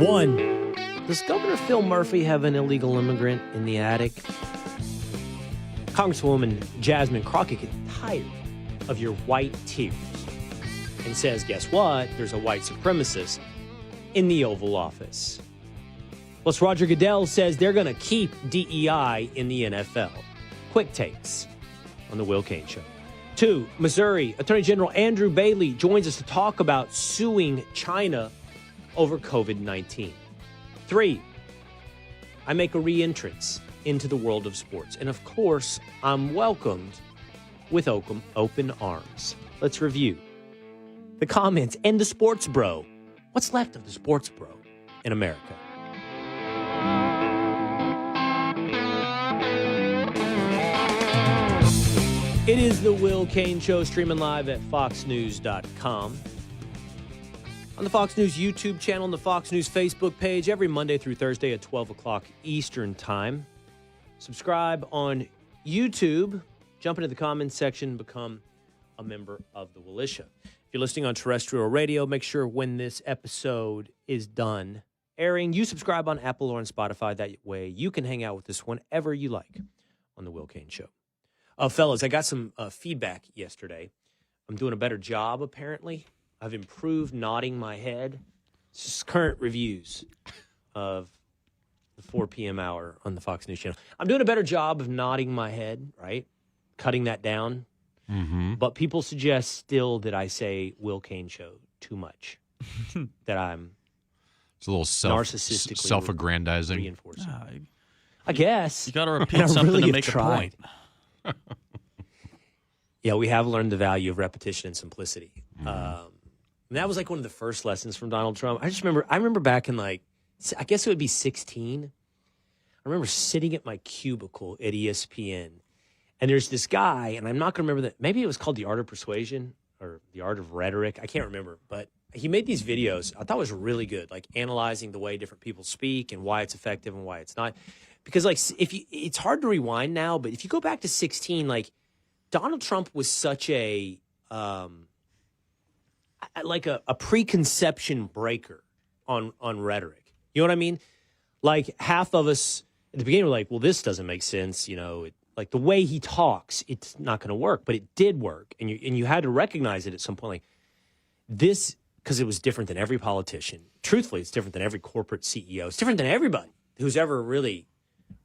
1. Does Governor Phil Murphy have an illegal immigrant in the attic? Congresswoman Jasmine Crockett gets tired of your white tears and says, guess what? There's a white supremacist in the Oval Office. Plus, Roger Goodell says they're going to keep DEI in the NFL. Quick takes on the Will Cain Show. 2, Missouri Attorney General Andrew Bailey joins us to talk about suing China over COVID-19. 3, I make a re-entrance into the world of sports. And of course, I'm welcomed with open arms. Let's review the comments and the sports bro. What's left of the sports bro in America? It is the Will Cain Show, streaming live at foxnews.com. On the Fox News YouTube channel and the Fox News Facebook page every Monday through Thursday at 12 o'clock Eastern Time. Subscribe on YouTube. Jump into the comments section. Become a member of the Willisha. If you're listening on terrestrial radio, make sure when this episode is done airing, you subscribe on Apple or on Spotify. That way you can hang out with us whenever you like on the Will Cain Show. Fellas, I got some feedback yesterday. I'm doing a better job, apparently. I've improved nodding my head. It's just current reviews of the 4 p.m. hour on the Fox News channel. I'm doing a better job of nodding my head, right? Cutting that down. Mm-hmm. But people suggest still that I say Will Cain Show too much. That I'm it's a little narcissistically self-aggrandizing. Reinforcing. I guess. You got to repeat something to make a point. Yeah, we have learned the value of repetition and simplicity. And that was like one of the first lessons from Donald Trump. I remember back in I guess it would be 16. I remember sitting at my cubicle at ESPN, and there's this guy, and I'm not going to remember that. Maybe it was called The Art of Persuasion or The Art of Rhetoric. I can't remember, but he made these videos I thought was really good, like analyzing the way different people speak and why it's effective and why it's not. Because it's hard to rewind now, but if you go back to 16, Donald Trump was such a preconception breaker on rhetoric. You know what I mean? Like half of us at the beginning were like, well, this doesn't make sense. You know, like the way he talks, it's not going to work, but it did work. And you had to recognize it at some point. Like this, because it was different than every politician. Truthfully, it's different than every corporate CEO. It's different than everybody who's ever really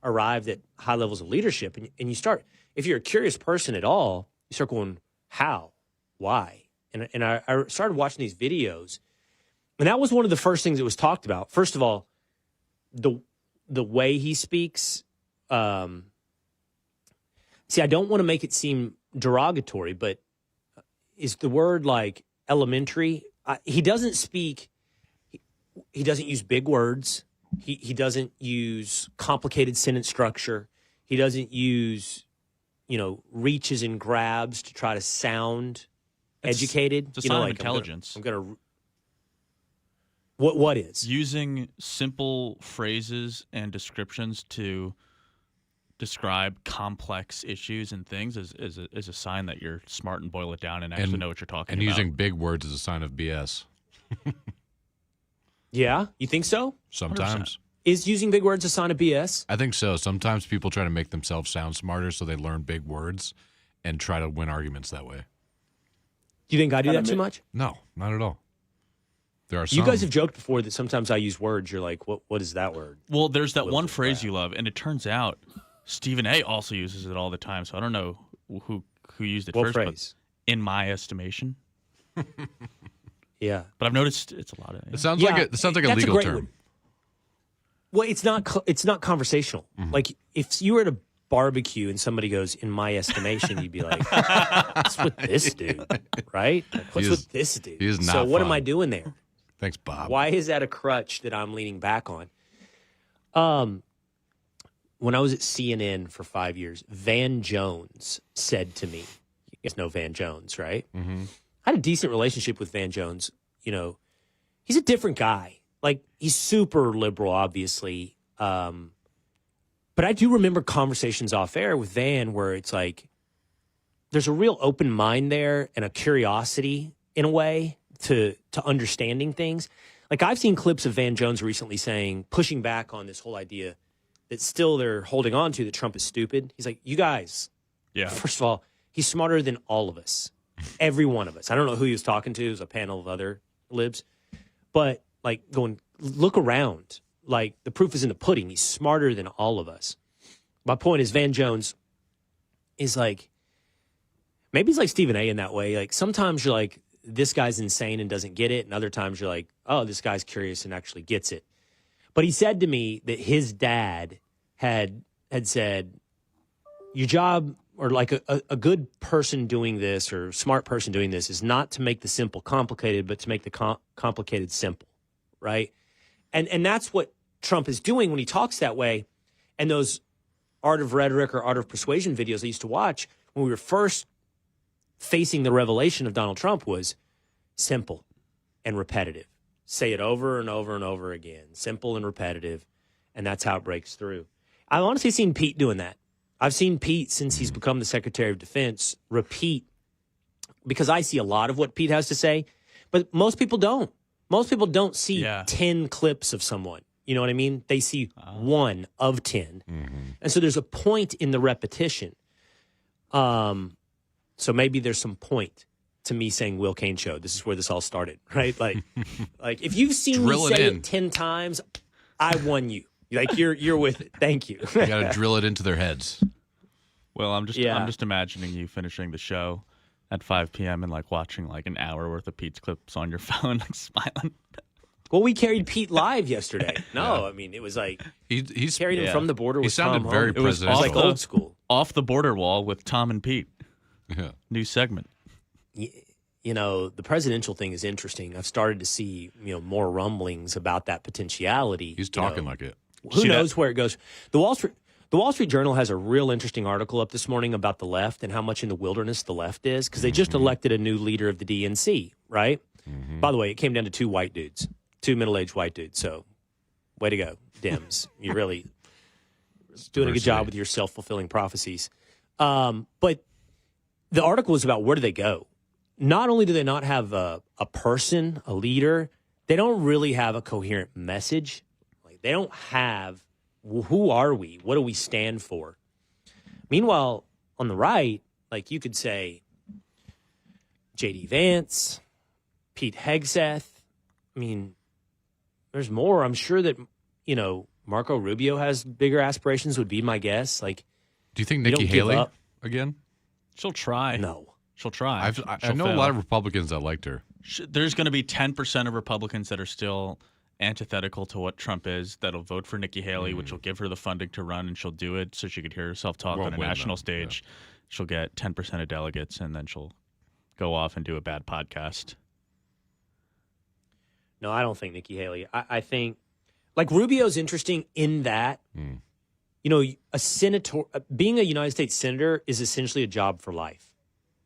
arrived at high levels of leadership. And you start, if you're a curious person at all, you start going, how? Why? And I started watching these videos, and that was one of the first things that was talked about. First of all, the way he speaks. See, I don't want to make it seem derogatory, but is the word like elementary? He doesn't speak. He doesn't use big words. He doesn't use complicated sentence structure. He doesn't use, reaches and grabs to try to sound educated. It's a sign of intelligence. What is? Using simple phrases and descriptions to describe complex issues and things is a sign that you're smart and boil it down and actually know what you're talking about. And using big words is a sign of BS. Yeah? You think so? Sometimes. 100%. Is using big words a sign of BS? I think so. Sometimes people try to make themselves sound smarter, so they learn big words and try to win arguments that way. Do you think I do that too much? No, not at all. There are some. You guys have joked before that sometimes I use words. You're like, what is that word? Well, there's that one phrase you love, and it turns out Stephen A. also uses it all the time, so I don't know who used it what first. Phrase? But in my estimation. Yeah. But I've noticed it's a lot of... It sounds like a legal term. One. Well, it's not conversational. Mm-hmm. Like, if you were at a barbecue and somebody goes, in my estimation, you'd be like, what's with this dude, right? Like, what's with this dude? He is not so what fun. am I doing there? Thanks, Bob. Why is that a crutch that I'm leaning back on? When I was at CNN for 5 years, Van Jones said to me, you guys know Van Jones, right? Mm-hmm. I had a decent relationship with Van Jones. He's a different guy. Like, he's super liberal, obviously. But I do remember conversations off air with Van where it's like, there's a real open mind there and a curiosity in a way to understanding things. Like, I've seen clips of Van Jones recently pushing back on this whole idea that still they're holding on to, that Trump is stupid. He's like, you guys, first of all, he's smarter than all of us, every one of us. I don't know who he was talking to. It was a panel of other libs. But, like, look around. Like, the proof is in the pudding. He's smarter than all of us. My point is, Van Jones is like, maybe he's like Stephen A. in that way. Like, sometimes you're like, this guy's insane and doesn't get it. And other times you're like, oh, this guy's curious and actually gets it. But he said to me that his dad had said, your job, or like a good person doing this or smart person doing this, is not to make the simple complicated, but to make the complicated simple, right? And that's what Trump is doing when he talks that way. And those Art of Rhetoric or Art of Persuasion videos I used to watch when we were first facing the revelation of Donald Trump was simple and repetitive. Say it over and over and over again. Simple and repetitive. And that's how it breaks through. I've honestly seen Pete doing that. I've seen Pete, since he's become the Secretary of Defense, repeat, because I see a lot of what Pete has to say, but most people don't. Most people don't see 10 clips of someone. You know what I mean? They see 1 of 10. And so there's a point in the repetition. So maybe there's some point to me saying Will Cain Show. This is where this all started, right? Like if you've seen me say it 10 times, I won you. Like, you're with it. Thank you. You got to drill it into their heads. Well, I'm just imagining you finishing the show at 5 p.m. and like watching like an hour worth of Pete's clips on your phone, like smiling. Well, we carried Pete live yesterday. No, I mean, it was like he's carried him from the border with Tom. He sounded very presidential. It was like old school. Off the border wall with Tom and Pete. Yeah. New segment. You know, the presidential thing is interesting. I've started to see, more rumblings about that potentiality. He's talking like it. Who knows where it goes? The Wall Street Journal has a real interesting article up this morning about the left and how much in the wilderness the left is, because they just elected a new leader of the DNC, right? By the way, it came down to 2 white dudes, 2 middle-aged white dudes. So, way to go, Dems. You're really doing a good job with your self-fulfilling prophecies. But the article is about where do they go? Not only do they not have a person, a leader, they don't really have a coherent message. Like, they don't have, who are we? What do we stand for? Meanwhile, on the right, like, you could say J.D. Vance, Pete Hegseth. I mean, there's more. I'm sure that, Marco Rubio has bigger aspirations, would be my guess. Like, do you think Nikki Haley again? She'll try. No. She'll try. I know a lot of Republicans that liked her. There's going to be 10% of Republicans that are still antithetical to what Trump is that'll vote for Nikki Haley, which will give her the funding to run, and she'll do it so she could hear herself talk on a national stage. Yeah. She'll get 10% of delegates, and then she'll go off and do a bad podcast. No, I don't think Nikki Haley. I think, like, Rubio's interesting in that, a senator, being a United States senator is essentially a job for life,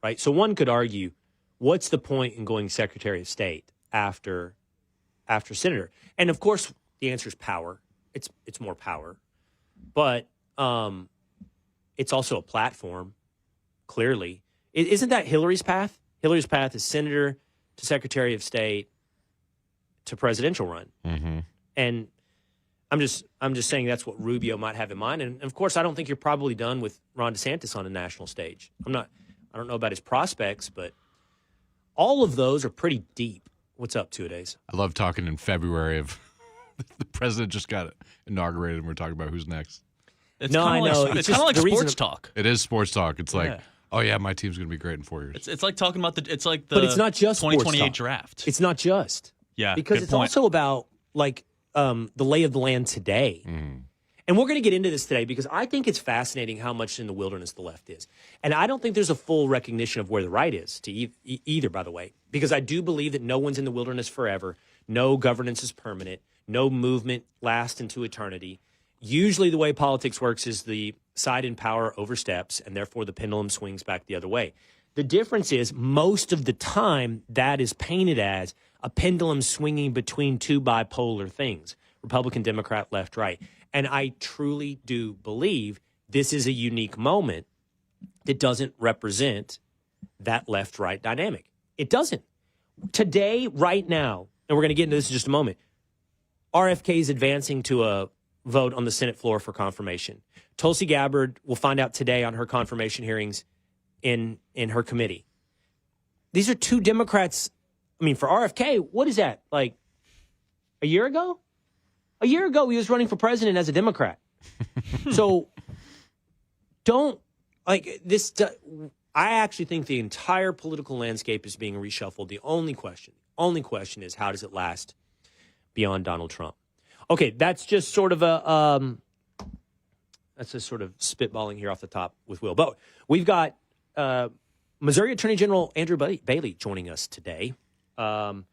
right? So one could argue, what's the point in going Secretary of State after senator? And of course, the answer is power. It's more power, but it's also a platform. Clearly, isn't that Hillary's path? Hillary's path is senator to Secretary of State to presidential run, and I'm just saying that's what Rubio might have in mind. And of course, I don't think you're probably done with Ron DeSantis on a national stage. I don't know about his prospects, but all of those are pretty deep. What's up, 2-a-days? I love talking in February of the president just got inaugurated and we're talking about who's next. It's kind of like sports talk. It is sports talk. It's like, oh yeah, my team's going to be great in 4 years. It's like talking about but it's not just 2028 draft. It's not just. Yeah. Because it's also about like the lay of the land today. And we're going to get into this today because I think it's fascinating how much in the wilderness the left is. And I don't think there's a full recognition of where the right is to either, by the way, because I do believe that no one's in the wilderness forever. No governance is permanent. No movement lasts into eternity. Usually the way politics works is the side in power oversteps, and therefore the pendulum swings back the other way. The difference is most of the time that is painted as a pendulum swinging between 2 bipolar things, Republican, Democrat, left, right. And I truly do believe this is a unique moment that doesn't represent that left-right dynamic. It doesn't. Today, right now, and we're going to get into this in just a moment. RFK is advancing to a vote on the Senate floor for confirmation. Tulsi Gabbard will find out today on her confirmation hearings in her committee. These are two Democrats. I mean, for RFK, what is that? Like a year ago? A year ago, he was running for president as a Democrat. So don't like this. I actually think the entire political landscape is being reshuffled. The only question is, how does it last beyond Donald Trump? Okay, that's just sort of that's just sort of spitballing here off the top with Will. But we've got Missouri Attorney General Andrew Bailey joining us today. And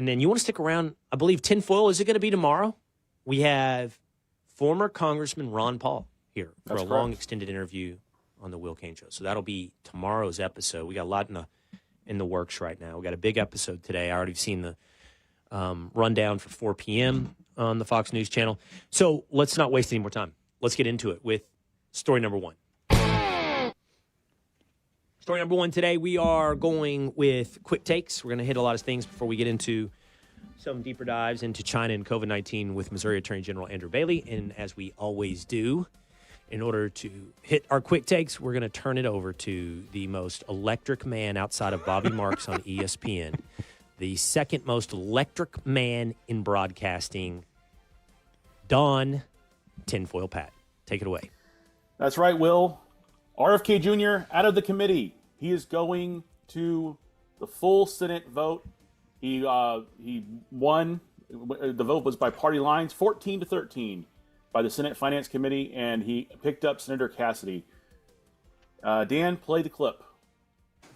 then you want to stick around, I believe, tinfoil, is it going to be tomorrow? We have former Congressman Ron Paul here for a long extended interview on the Will Cain Show. So that'll be tomorrow's episode. We got a lot in the works right now. We got a big episode today. I already seen the rundown for 4 p.m. on the Fox News channel. So let's not waste any more time. Let's get into it with story number one. Story number one today, we are going with quick takes. We're going to hit a lot of things before we get into some deeper dives into China and COVID-19 with Missouri Attorney General Andrew Bailey. And as we always do, in order to hit our quick takes, we're going to turn it over to the most electric man outside of Bobby Marks on ESPN, the second most electric man in broadcasting, Don Tinfoil Pat. Take it away. That's right, Will. RFK Jr. out of the committee. He is going to the full Senate vote. He won. The vote was by party lines, 14-13 by the Senate Finance Committee, and he picked up Senator Cassidy. Dan, play the clip.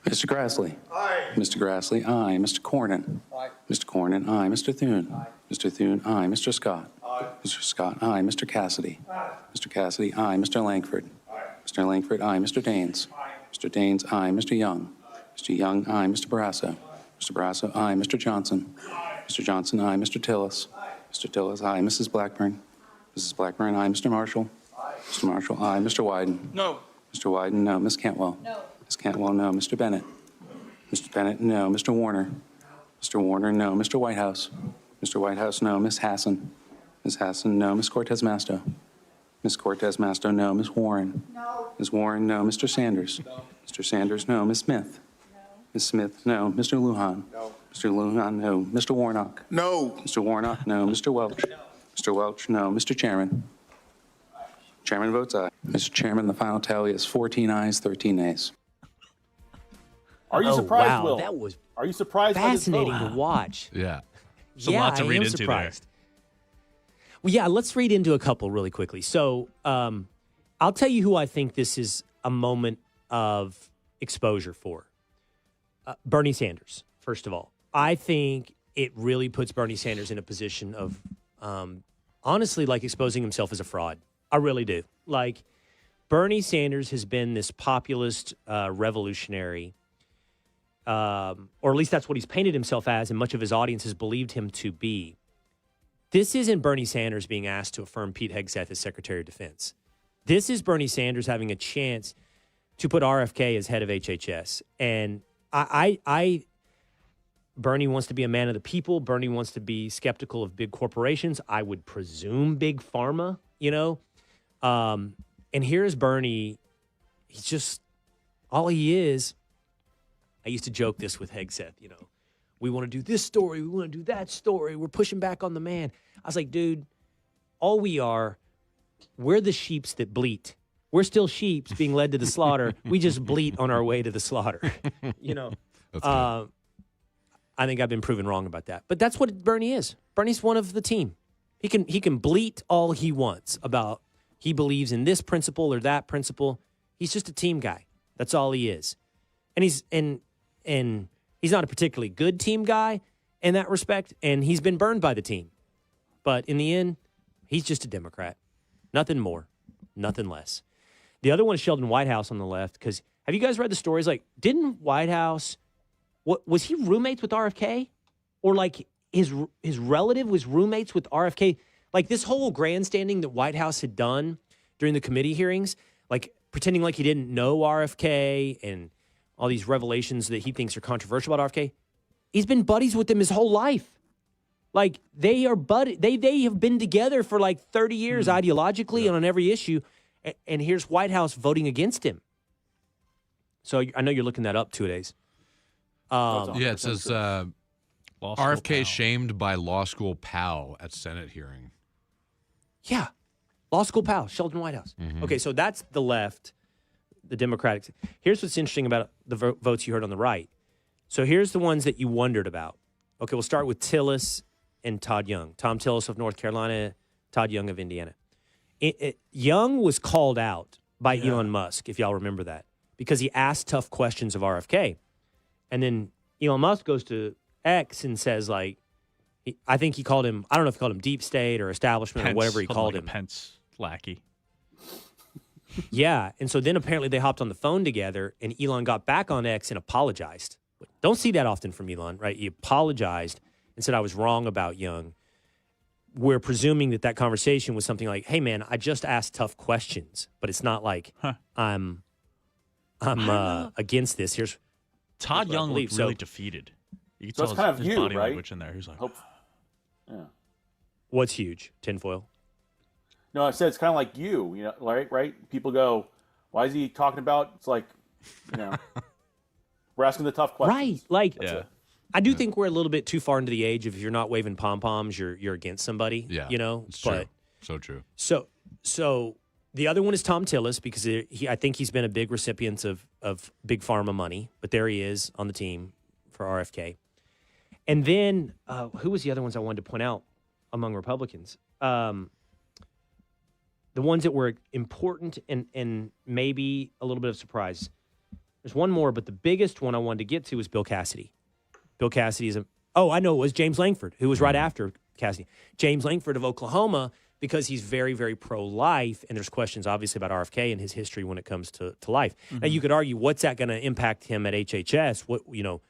Mr. Grassley. Aye. Mr. Grassley, aye. Mr. Cornyn. Aye. Mr. Cornyn, aye. Mr. Thune. Aye. Mr. Thune, aye. Mr. Scott. Aye. Mr. Scott, aye. Mr. Cassidy. Aye. Mr. Cassidy, aye. Mr. Langford. Aye. Mr. Langford, aye. Mr. Daines. Aye. Mr. Daines, aye. Mr. Young. Aye. Mr. Young, aye. Mr. Barrasso. Aye. Mr. Barrasso, aye. Mr. Johnson. Aye. Mr. Johnson, aye. Mr. Tillis. Aye. Mr. Tillis, aye. Mrs. Blackburn. Mrs. Blackburn, aye. Mr. Marshall. Aye. Mr. Marshall, aye. Mr. Wyden. No. Mr. Wyden, no. Ms. Cantwell. No. Ms. Cantwell, no. Mr. Bennett. Mr. Bennett, no. Mr. Warner. Mr. Warner, no. Mr. Whitehouse. Mr. Whitehouse, no. Ms. Hassan. Ms. Hassan, no. Ms. Cortez Masto. Ms. Cortez Masto, no. Ms. Warren. No. Ms. Warren, no. Mr. Sanders. No. Mr. Sanders, no. Ms. Smith. No. Ms. Smith, no. Mr. Lujan. No. Mr. Lujan, no. Mr. Warnock. No. Mr. Warnock, no. Mr. Welch. No. Mr. Welch, no. Mr. Chairman. Chairman votes aye. Mr. Chairman, the final tally is 14 ayes, 13 nays. Are you surprised, wow, Will? that was Are you surprised fascinating by this vote? to watch. Yeah. There's a lot to read into surprised. Well, yeah, let's read into a couple really quickly. So I'll tell you who I think this is a moment of exposure for. Bernie Sanders, first of all. I think it really puts Bernie Sanders in a position of, honestly, like exposing himself as a fraud. I really do. Like, Bernie Sanders has been this populist revolutionary, or at least that's what he's painted himself as, and much of his audience has believed him to be. This isn't Bernie Sanders being asked to affirm Pete Hegseth as Secretary of Defense. This is Bernie Sanders having a chance to put RFK as head of HHS. And Bernie wants to be a man of the people. Bernie wants to be skeptical of big corporations. I would presume big pharma, you know. And here's Bernie. He's just, all he is. I used to joke this with Hegseth, you know. We want to do this story. We want to do that story. We're pushing back on the man. I was like, dude, all we are, we're the sheeps that bleat. We're still sheeps being led to the slaughter. We just bleat on our way to the slaughter, you know. I think I've been proven wrong about that. But that's what Bernie is. Bernie's one of the team. He can bleat all he wants about he believes in this principle or that principle. He's just a team guy. That's all he is. And he's not a particularly good team guy in that respect, and he's been burned by the team. But in the end, he's just a Democrat. Nothing more, nothing less. The other one is Sheldon Whitehouse on the left, because have you guys read the stories? Like, didn't Whitehouse, what was he roommates with RFK? Or like his relative was roommates with RFK? Like this whole grandstanding that Whitehouse had done during the committee hearings, like pretending like he didn't know RFK and all these revelations that he thinks are controversial about RFK, He's been buddies with them his whole life. Like, they are buddy. They have been together for like 30 years ideologically and on every issue. And here's White House voting against him. So I know you're looking that up 2 days. It says RFK shamed by law school pal at Senate hearing. Yeah. Law school pal, Sheldon Whitehouse. Okay, so that's the left, the Democratic. Here's what's interesting about the votes you heard on the right. So here's the ones that you wondered about. Okay, we'll start with Tillis and Todd Young. Tom Tillis of North Carolina, Todd Young of Indiana. Young was called out by Elon Musk, if y'all remember that, because he asked tough questions of RFK. And then Elon Musk goes to X and says, like, I think he called him, I don't know if he called him deep state or establishment or whatever he called him. Pence lackey. Yeah. And so then apparently they hopped on the phone together and Elon got back on X and apologized. Don't see that often from Elon, right? He apologized and said, I was wrong about Young. We're presuming that conversation was something like, hey, man, I just asked tough questions, but it's not like I'm against this. Here's Todd Young looked really defeated. You can So tell it's kind of his you, body right? language in there. He's like, Yeah. what's huge? Tinfoil. No, I said it's kind of like you know, right? People go, why is he talking about? It's like, you know, we're asking the tough questions. Right. Like, yeah. I do think we're a little bit too far into the age of if you're not waving pom-poms, you're against somebody. Yeah, You know? it's true. So true. So the other one is Tom Tillis because I think he's been a big recipient of big pharma money, but there he is on the team for RFK. And then who was the other ones I wanted to point out among Republicans? The ones that were important and maybe a little bit of surprise. There's one more, but the biggest one I wanted to get to was Bill Cassidy. Bill Cassidy is I know it was James Langford, who was right after Cassidy. James Langford of Oklahoma, because he's very, very pro-life, and there's questions, obviously, about RFK and his history when it comes to life. Now, you could argue, what's that going to impact him at HHS? What, you know,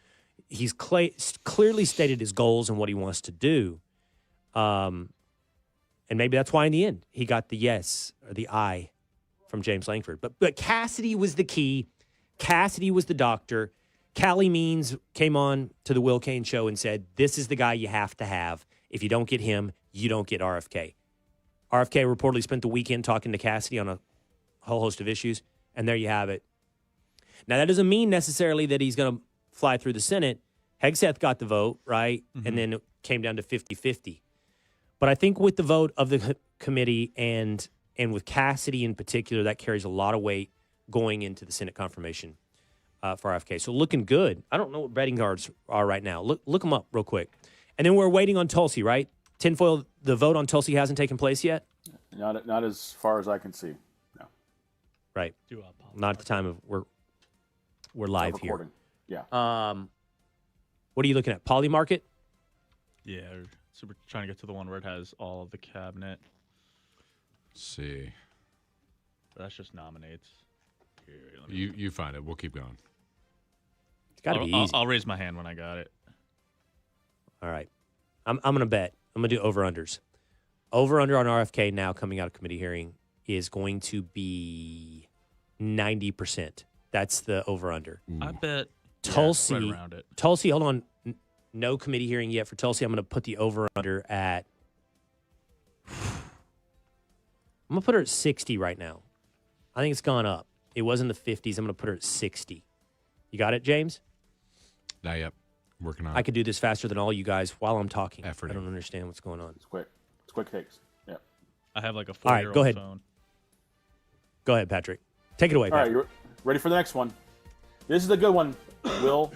he's clearly stated his goals and what he wants to do. And maybe that's why, in the end, he got the yes or the I from James Langford. But Cassidy was the key. Cassidy was the doctor. Callie Means came on to the Cain Show and said, this is the guy you have to have. If you don't get him, you don't get RFK. RFK reportedly spent the weekend talking to Cassidy on a whole host of issues, and there you have it. Now, that doesn't mean necessarily that he's going to fly through the Senate. Hegseth got the vote, right? And then it came down to 50-50. But I think with the vote of the committee and with Cassidy in particular, that carries a lot of weight going into the Senate confirmation for RFK. So looking good. I don't know what betting cards are right now. Look them up real quick. And then we're waiting on Tulsi, right? Tinfoil, the vote on Tulsi hasn't taken place yet? Not as far as I can see. No. Right. Not at the time of we're live here. Yeah. What are you looking at? Poly Market? Yeah. So we're trying to get to the one where it has all of the cabinet. Let's see. That's just nominates. Here, You find it. We'll keep going. It's got to be easy. I'll raise my hand when I got it. All right. I'm going to bet. I'm going to do over-unders. Over-under on RFK now coming out of committee hearing is going to be 90%. That's the over-under. I bet Tulsi, right around it. Tulsi, hold on. No committee hearing yet for Tulsi. I'm going to put the over-under at... I'm going to put her at 60 right now. I think it's gone up. It was in the 50s. I'm going to put her at 60. You got it, James? Not yet. Working on it. I could do this faster than all you guys while I'm talking. Efforting. I don't understand what's going on. It's quick. It's quick takes. Yeah. I have like a 4-year-old All right, go ahead. phone. Go ahead, Patrick. Take it away, All right, Patrick. you're ready for the next one. This is a good one, Will.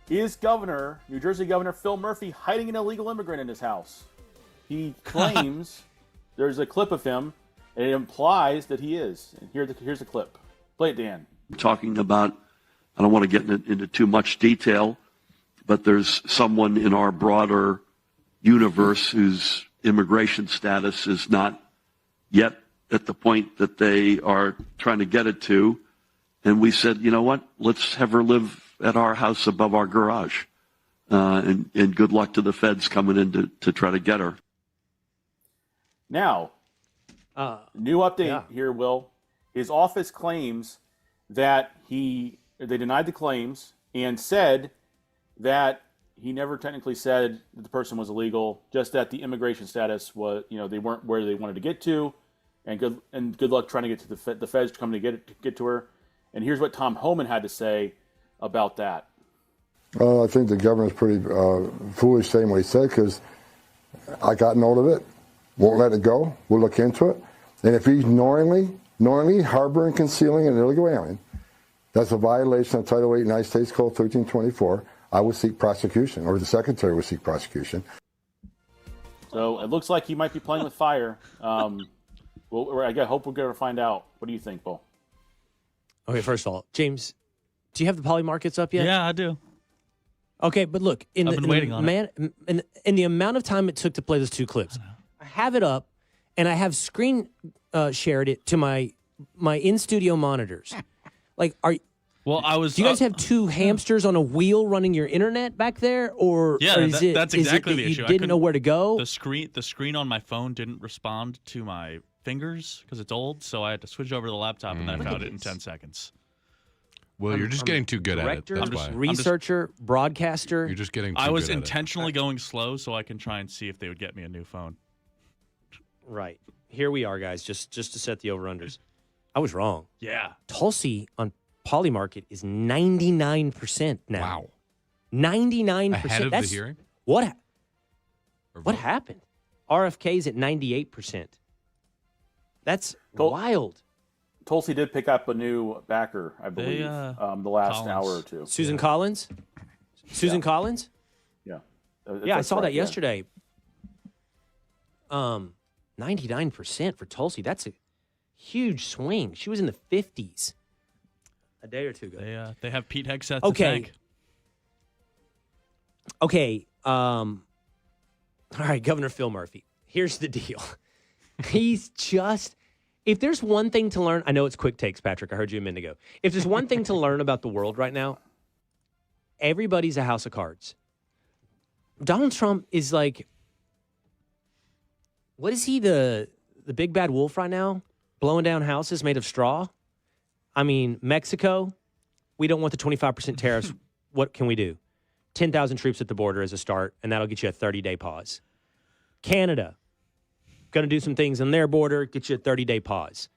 Is New Jersey Governor Phil Murphy hiding an illegal immigrant in his house? He claims there's a clip of him, and it implies that he is. And here's the clip. Play it, Dan. Talking about, I don't want to get into too much detail, but there's someone in our broader universe whose immigration status is not yet at the point that they are trying to get it to. And we said, you know what, let's have her live at our house above our garage. And good luck to the feds coming in to try to get her. Now, new update here, Will. His office claims that they denied the claims and said that he never technically said that the person was illegal, just that the immigration status was, they weren't where they wanted to get to, and good luck trying to get to the feds coming to get to her. And here's what Tom Homan had to say about that. I think the governor's pretty foolish saying what he said, because I got note of it, won't let it go, we'll look into it. And if he's knowingly harboring, concealing an illegal alien, that's a violation of Title 8 United States Code 1324. I would seek prosecution, or the secretary would seek prosecution. So it looks like he might be playing with fire. I hope we're going to find out. What do you think, Bo? Okay, first of all, James, do you have the poly markets up yet? Yeah, I do. Okay, but look, in the amount of time it took to play those two clips, I have it up, and I have screen shared it to my in-studio monitors. Like, do you guys have two hamsters on a wheel running your internet back there, or that's exactly the issue. You didn't know where to go. The screen on my phone didn't respond to my fingers because it's old, so I had to switch over to the laptop, and then I found it in 10 seconds. Well, you're just getting too good at it. That's why. Researcher, broadcaster. You're just getting too good at it. I was intentionally going slow so I can try and see if they would get me a new phone. Right. Here we are, guys, just to set the over-unders. I was wrong. Yeah. Tulsi on Polymarket is 99% now. Wow. 99%. Ahead of the hearing? What happened? RFK's at 98%. That's wild. Tulsi did pick up a new backer, I believe, the last hour or two. Susan Collins? Susan Collins? Yeah. I saw that yesterday. 99% for Tulsi. That's a huge swing. She was in the 50s a day or two ago. They have Pete Hegseth to thank. Okay. All right, Governor Phil Murphy. Here's the deal. He's just... If there's one thing to learn, I know it's quick takes, Patrick. I heard you a minute ago. If there's one thing to learn about the world right now, everybody's a house of cards. Donald Trump is like, what is he, the big bad wolf right now? Blowing down houses made of straw? I mean, Mexico, we don't want the 25% tariffs. What can we do? 10,000 troops at the border as a start, and that'll get you a 30-day pause. Canada. Going to do some things on their border, get you a 30-day pause.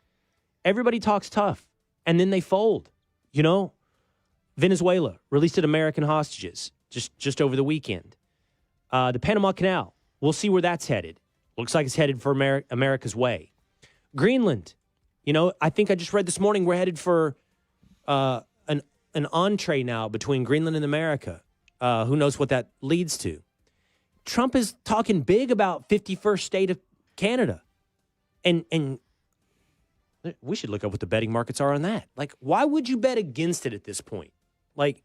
Everybody talks tough, and then they fold. Venezuela released American hostages just over the weekend. The Panama Canal, we'll see where that's headed. Looks like it's headed for America's way. Greenland, I think I just read this morning we're headed for an entree now between Greenland and America. Who knows what that leads to? Trump is talking big about 51st state of Canada. And we should look up what the betting markets are on that. Like, why would you bet against it at this point? Like,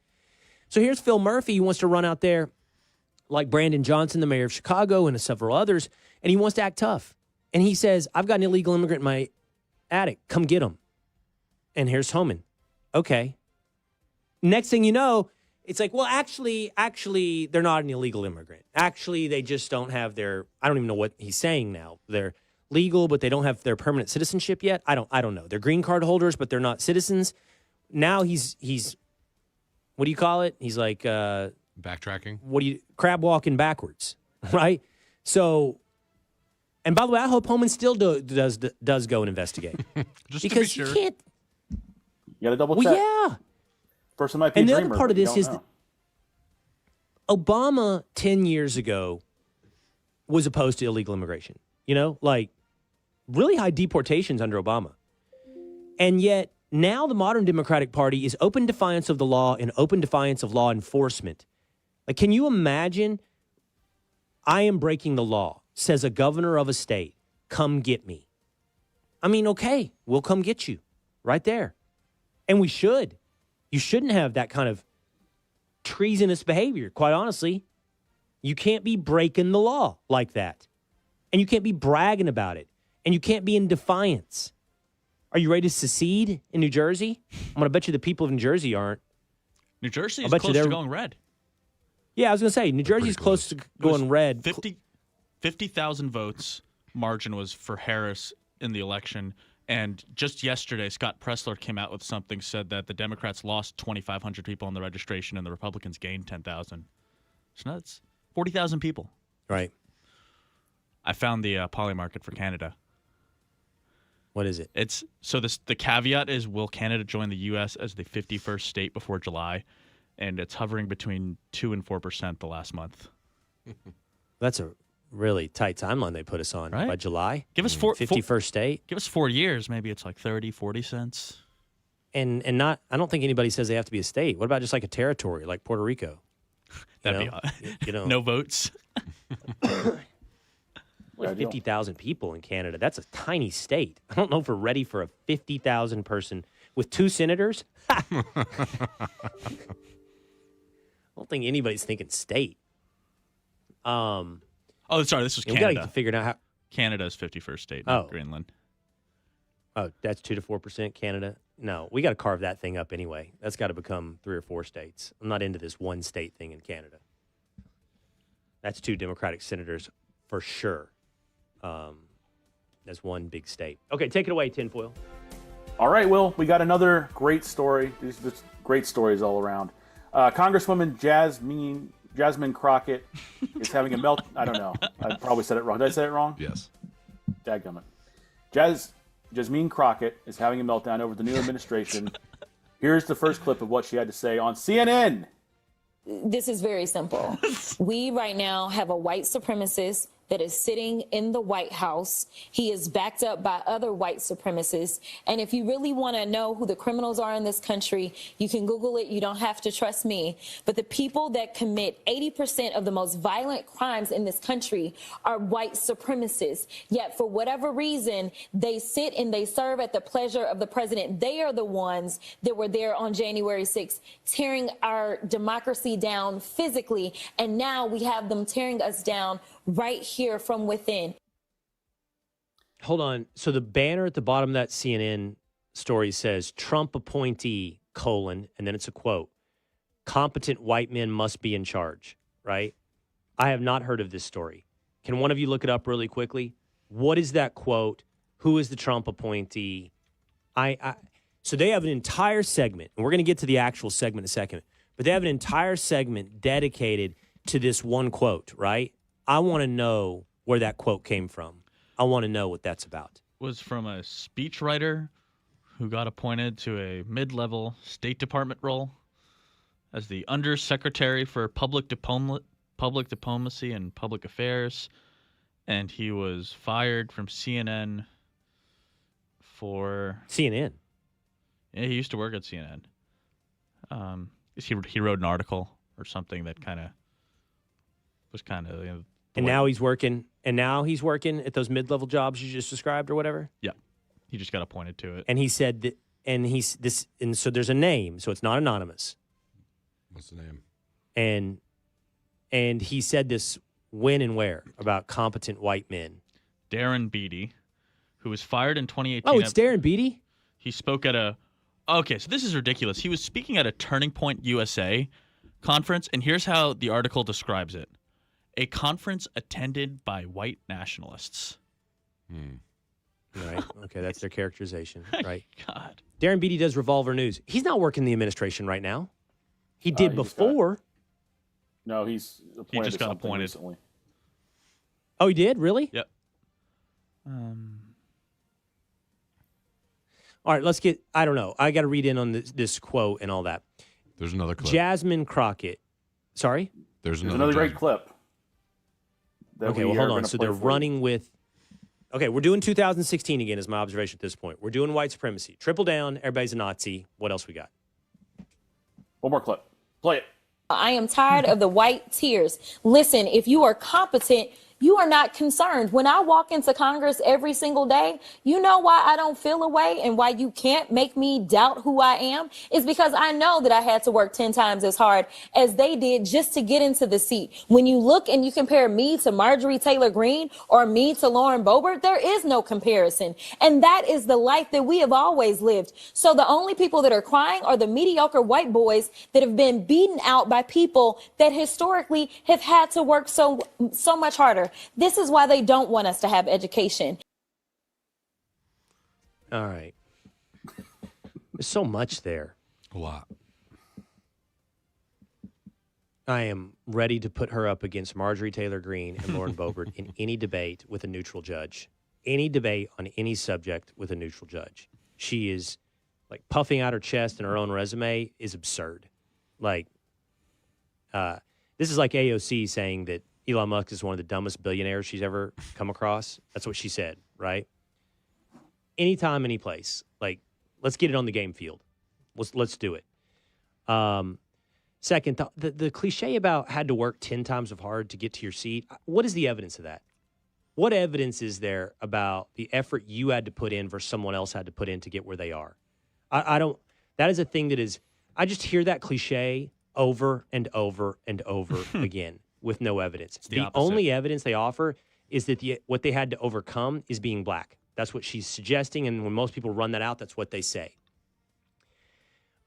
so here's Phil Murphy. He wants to run out there like Brandon Johnson, the mayor of Chicago, and several others, and he wants to act tough. And he says, I've got an illegal immigrant in my attic. Come get him. And here's Homan. Okay. Next thing you know, it's like, well, actually, they're not an illegal immigrant. Actually, they just don't have I don't even know what he's saying now. They're legal, but they don't have their permanent citizenship yet. I don't know. They're green card holders, but they're not citizens. Now he's what do you call it? He's like backtracking. Crab walking backwards, right? So, and by the way, I hope Homan still does go and investigate. Just because to be sure. You can't. You got to double check. Well, yeah. Person might be and a the dreamer, other part of this is that Obama 10 years ago was opposed to illegal immigration. Like really high deportations under Obama. And yet now the modern Democratic Party is open defiance of the law and open defiance of law enforcement. Like, can you imagine? I am breaking the law, says a governor of a state. Come get me. I mean, okay, we'll come get you right there. And we should. You shouldn't have that kind of treasonous behavior, quite honestly. You can't be breaking the law like that. And you can't be bragging about it. And you can't be in defiance. Are you ready to secede in New Jersey? I'm going to bet you the people of New Jersey aren't. New Jersey is close to going red. Yeah, I was going to say, New Jersey's close to going red. 50,000 votes margin was for Harris in the election. And just yesterday, Scott Pressler came out with said that the Democrats lost 2,500 people on the registration and the Republicans gained 10,000. It's nuts. 40,000 people. Right. I found the poly market for Canada. What is it? The caveat is, will Canada join the U.S. as the 51st state before July? And it's hovering between 2% and 4% the last month. That's a really tight timeline they put us on. Right? By July. Give us 51st state. Give us 4 years. Maybe it's like 30, 40 cents. And not. I don't think anybody says they have to be a state. What about just like a territory, like Puerto Rico? That'd be no votes. Well, 50,000 people in Canada. That's a tiny state. I don't know if we're ready for a 50,000 person with 2 senators. I don't think anybody's thinking state. Sorry, this was We Canada. got to figure out how. Canada's 51st state, not Greenland. Oh, that's 2 to 4% Canada. No, we got to carve that thing up anyway. That's got to become 3 or 4 states. I'm not into this one state thing in Canada. That's 2 Democratic senators for sure. That's one big state. Okay, take it away, Tinfoil. All right, Will, we got another great story. These are just great stories all around. Congresswoman Jasmine Crockett is having a melt. I don't know. I probably said it wrong. Did I say it wrong? Yes. Dadgummit. Jasmine Crockett is having a meltdown over the new administration. Here's the first clip of what she had to say on CNN. This is very simple. We right now have a white supremacist that is sitting in the White House. He is backed up by other white supremacists. And if you really want to know who the criminals are in this country, you can Google it. You don't have to trust me. But the people that commit 80% of the most violent crimes in this country are white supremacists. Yet for whatever reason, they sit and they serve at the pleasure of the president. They are the ones that were there on January 6th, tearing our democracy down physically. And now we have them tearing us down right here from within. Hold on. So the banner at the bottom of that CNN story says Trump appointee, and then it's a quote, competent white men must be in charge, right? I have not heard of this story. Can one of you look it up really quickly? What is that quote? Who is the Trump appointee? So they have an entire segment, and we're going to get to the actual segment in a second, but they have an entire segment dedicated to this one quote, right? I want to know where that quote came from. I want to know what that's about. Was from a speechwriter who got appointed to a mid-level State Department role as the Undersecretary for Public Diplomacy and Public Affairs, and he was fired from CNN for... CNN? Yeah, he used to work at CNN. He wrote an article or something that was and now he's working. And now he's working at those mid-level jobs you just described, or whatever. Yeah, he just got appointed to it. And he said that, and so there's a name, so it's not anonymous. What's the name? And he said this when and where about competent white men. Darren Beattie, who was fired in 2018. Oh, it's Darren Beattie? He spoke at a. Okay, so this is ridiculous. He was speaking at a Turning Point USA conference, and here's how the article describes it. A conference attended by white nationalists. Right. Okay, that's their characterization. Right. God. Darren Beattie does Revolver News. He's not working in the administration right now. He did before. He just got appointed recently. Oh, he did? Really? Yep. All right, let's get, I don't know. I got to read in on this quote and all that. There's another clip. Jasmine Crockett. Sorry? There's another great clip. Okay, well, hold on. So they're running with... Okay, we're doing 2016 again is my observation at this point. We're doing white supremacy. Triple down. Everybody's a Nazi. What else we got? One more clip. Play it. I am tired of the white tears. Listen, if you are competent, you are not concerned. When I walk into Congress every single day, you know why I don't feel a way and why you can't make me doubt who I am is because I know that I had to work 10 times as hard as they did just to get into the seat. When you look and you compare me to Marjorie Taylor Greene or me to Lauren Boebert, there is no comparison. And that is the life that we have always lived. So the only people that are crying are the mediocre white boys that have been beaten out by people that historically have had to work so much harder. This is why they don't want us to have education. All right. There's so much there. A lot. I am ready to put her up against Marjorie Taylor Greene and Lauren Boebert in any debate with a neutral judge. Any debate on any subject with a neutral judge. She is, like, puffing out her chest and her own resume is absurd. Like, this is like AOC saying that Elon Musk is one of the dumbest billionaires she's ever come across. That's what she said, right? Anytime, any place. Like, let's get it on the game field. Let's do it. Second, the cliche about had to work 10 times as hard to get to your seat, what is the evidence of that? What evidence is there about the effort you had to put in versus someone else had to put in to get where they are? I don't, that is a thing that is, I just hear that cliche over and over and over again with no evidence. The only evidence they offer is that what they had to overcome is being black. That's what she's suggesting, and when most people run that out, that's what they say.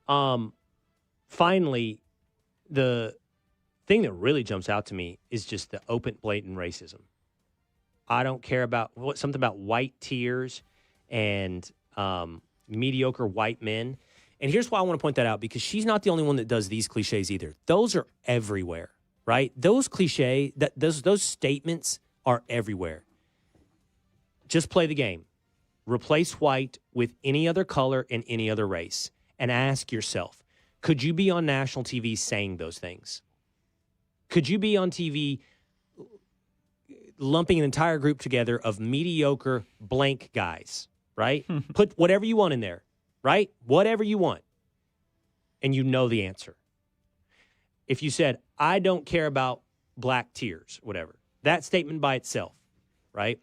Finally, the thing that really jumps out to me is just the open, blatant racism. I don't care about something about white tears and mediocre white men. And here's why I want to point that out, because she's not the only one that does these cliches either. Those are everywhere, right? Those cliches, those statements are everywhere. Just play the game. Replace white with any other color and any other race. And ask yourself, could you be on national TV saying those things? Could you be on TV lumping an entire group together of mediocre blank guys, right? Put whatever you want in there, right? Whatever you want. And you know the answer. If you said, I don't care about black tears, whatever, that statement by itself, right?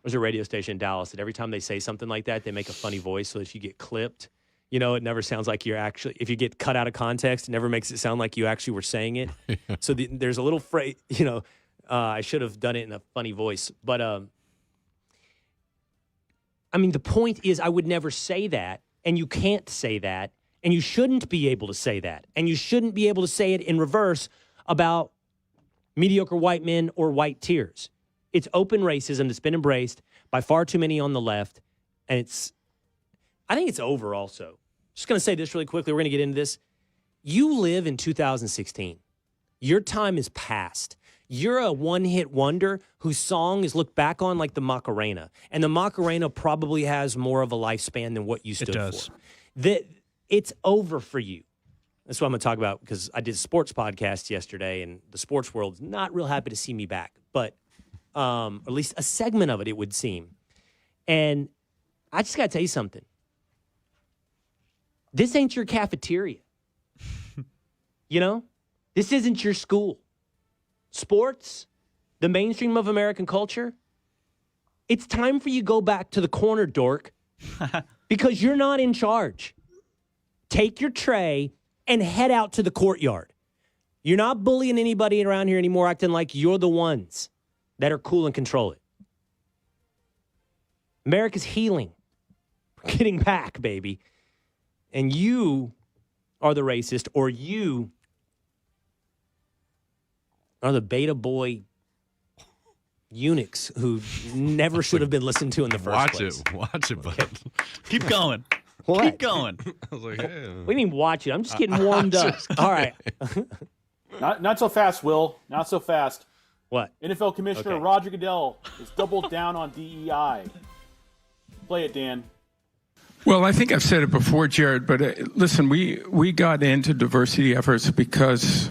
There's a radio station in Dallas that every time they say something like that, they make a funny voice so that if you get clipped, you know, it never sounds like you're actually, if you get cut out of context, it never makes it sound like you actually were saying it. So there's a little phrase, you know, I should have done it in a funny voice. But, I mean, the point is I would never say that, and you can't say that, and you shouldn't be able to say that, and you shouldn't be able to say it in reverse about mediocre white men or white tears. It's open racism that's been embraced by far too many on the left, and I think it's over also. Just going to say this really quickly. We're going to get into this. You live in 2016. Your time is past. You're a one-hit wonder whose song is looked back on like the Macarena. And the Macarena probably has more of a lifespan than what you stood for. It's over for you. That's what I'm going to talk about, because I did a sports podcast yesterday, and the sports world's not real happy to see me back. But at least a segment of it would seem. And I just got to tell you something. This ain't your cafeteria. You know? This isn't your school. Sports, the mainstream of American culture, it's time for you to go back to the corner, dork, because you're not in charge. Take your tray and head out to the courtyard. You're not bullying anybody around here anymore, acting like you're the ones that are cool and control it. America's healing. We're getting back, baby. And you are the racist, or you are the beta boy eunuchs who never should have been listened to in the first place. Watch it, bud. Okay. Keep going. What? Keep going. I was like, hey. What do you mean watch it? I'm just getting warmed up. All right. Not so fast, Will. Not so fast. What? NFL Commissioner Roger Goodell has doubled down on DEI. Play it, Dan. Well, I think I've said it before, Jared, but listen, we got into diversity efforts because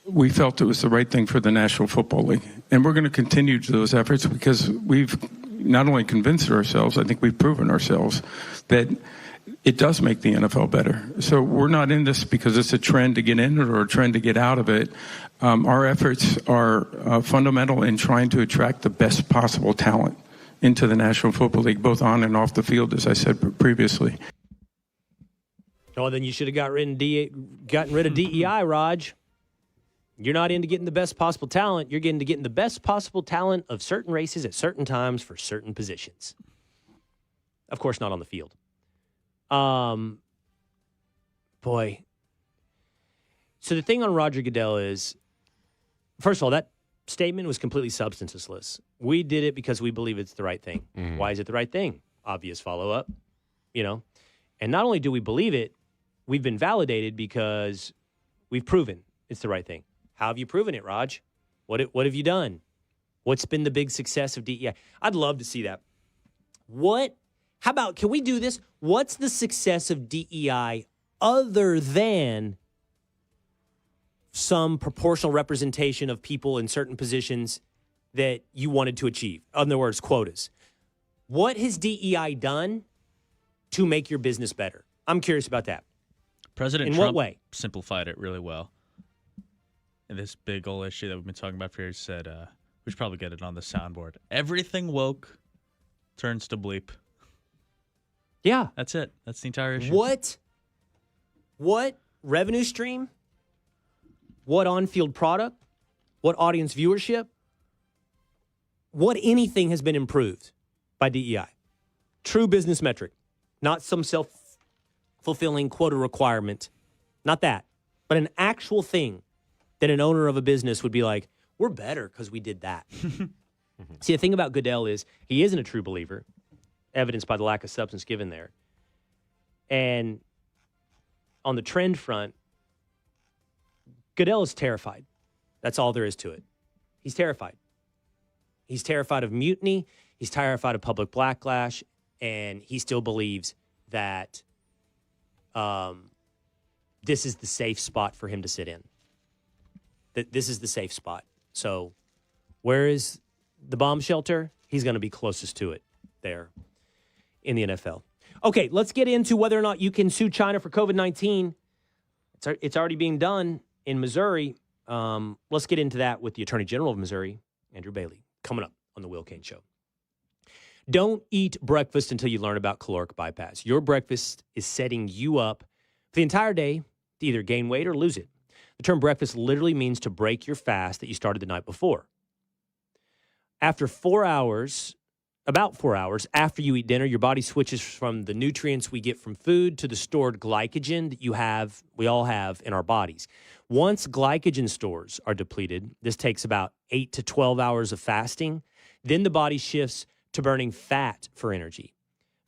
we felt it was the right thing for the National Football League. And we're going to continue those efforts because we've not only convinced ourselves, I think we've proven ourselves that it does make the NFL better. So we're not in this because it's a trend to get in it or a trend to get out of it. Our efforts are fundamental in trying to attract the best possible talent into the National Football League, both on and off the field, as I said previously. Oh, then you should have gotten rid of DEI, Raj. You're not into getting the best possible talent. You're getting the best possible talent of certain races at certain times for certain positions. Of course, not on the field. Boy. So the thing on Roger Goodell is, first of all, that statement was completely substanceless. We did it because we believe it's the right thing. Mm-hmm. Why is it the right thing? Obvious follow-up, you know. And not only do we believe it, we've been validated because we've proven it's the right thing. How have you proven it, Raj? What have you done? What's been the big success of DEI? I'd love to see that. How about, can we do this? What's the success of DEI other than some proportional representation of people in certain positions that you wanted to achieve? In other words, quotas. What has DEI done to make your business better? I'm curious about that. President In Trump what way? simplified it really well. And this big old issue that we've been talking about for years said, we should probably get it on the soundboard. Everything woke turns to bleep. Yeah. That's it. That's the entire issue. What revenue stream? What on-field product? What audience viewership? What anything has been improved by DEI? True business metric, not some self-fulfilling quota requirement. Not that, but an actual thing that an owner of a business would be like, we're better because we did that. See, the thing about Goodell is he isn't a true believer, evidenced by the lack of substance given there. And on the trend front, Goodell is terrified. That's all there is to it. He's terrified. He's terrified of mutiny. He's terrified of public backlash. And he still believes that this is the safe spot for him to sit in. That this is the safe spot. So where is the bomb shelter? He's going to be closest to it there in the NFL. Okay, let's get into whether or not you can sue China for COVID-19. It's already being done in Missouri. Let's get into that with the Attorney General of Missouri, Andrew Bailey, coming up on the Will Cain Show. Don't eat breakfast until you learn about caloric bypass. Your breakfast is setting you up for the entire day to either gain weight or lose it. The term breakfast literally means to break your fast that you started the night before. About 4 hours after you eat dinner, your body switches from the nutrients we get from food to the stored glycogen that we all have in our bodies. Once glycogen stores are depleted, this takes about 8 to 12 hours of fasting. Then the body shifts to burning fat for energy.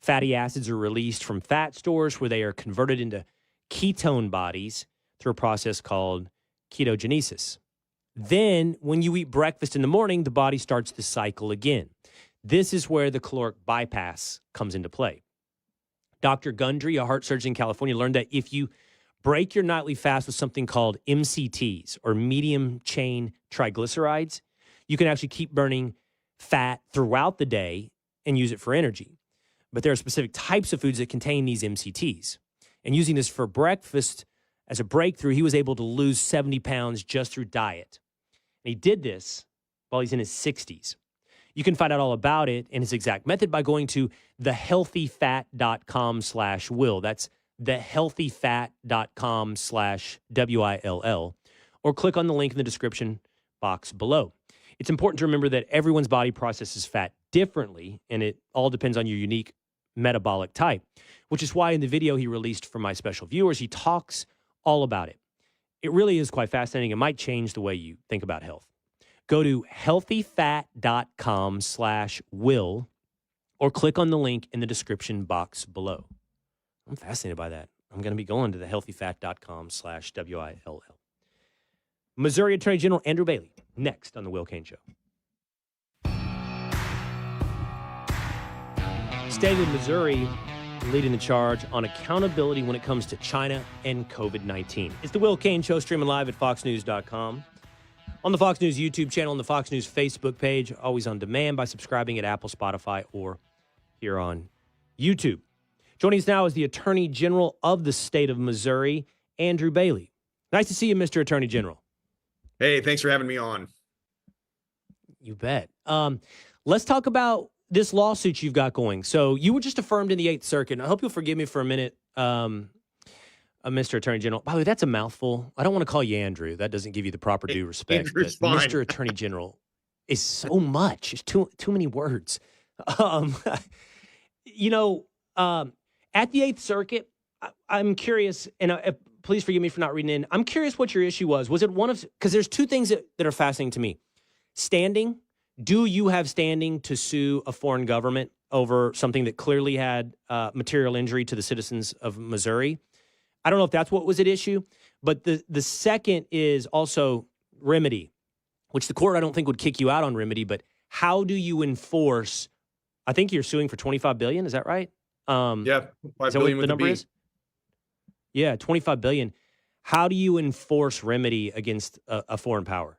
Fatty acids are released from fat stores where they are converted into ketone bodies through a process called ketogenesis. Then, when you eat breakfast in the morning, the body starts the cycle again. This is where the caloric bypass comes into play. Dr. Gundry, a heart surgeon in California, learned that if you break your nightly fast with something called MCTs, or medium chain triglycerides, you can actually keep burning fat throughout the day and use it for energy. But there are specific types of foods that contain these MCTs. And using this for breakfast as a breakthrough, he was able to lose 70 pounds just through diet. And he did this while he's in his 60s. You can find out all about it and his exact method by going to thehealthyfat.com/will. That's thehealthyfat.com/WILL. Or click on the link in the description box below. It's important to remember that everyone's body processes fat differently, and it all depends on your unique metabolic type, which is why in the video he released for my special viewers, he talks all about it. It really is quite fascinating. It might change the way you think about health. Go to healthyfat.com/will or click on the link in the description box below. I'm fascinated by that. I'm going to be going to the healthyfat.com/WILL. Missouri Attorney General Andrew Bailey, next on the Will Cain Show. State of Missouri leading the charge on accountability when it comes to China and COVID-19. It's the Will Cain Show, streaming live at foxnews.com. On the Fox News YouTube channel, on the Fox News Facebook page, always on demand by subscribing at Apple, Spotify, or here on YouTube. Joining us now is the Attorney General of the state of Missouri, Andrew Bailey. Nice to see you, Mr. Attorney General. Hey, thanks for having me on. You bet. Let's talk about this lawsuit you've got going. So you were just affirmed in the 8th Circuit. And I hope you'll forgive me for a minute, Mr. Attorney General. By the way, that's a mouthful. I don't want to call you Andrew. That doesn't give you the proper due respect. Andrew's fine. Mr. Attorney General is so much. It's too many words. At the 8th Circuit, I'm curious, and please forgive me for not reading in. I'm curious what your issue was. Was it one of, because there's two things that are fascinating to me. Standing. Do you have standing to sue a foreign government over something that clearly had material injury to the citizens of Missouri? I don't know if that's what was at issue, But the second is also remedy, which the court I don't think would kick you out on remedy. But how do you enforce? I think you're suing for $25 billion. Is that right? Yeah, is that what billion the with number B. is? Yeah, $25 billion. How do you enforce remedy against a foreign power?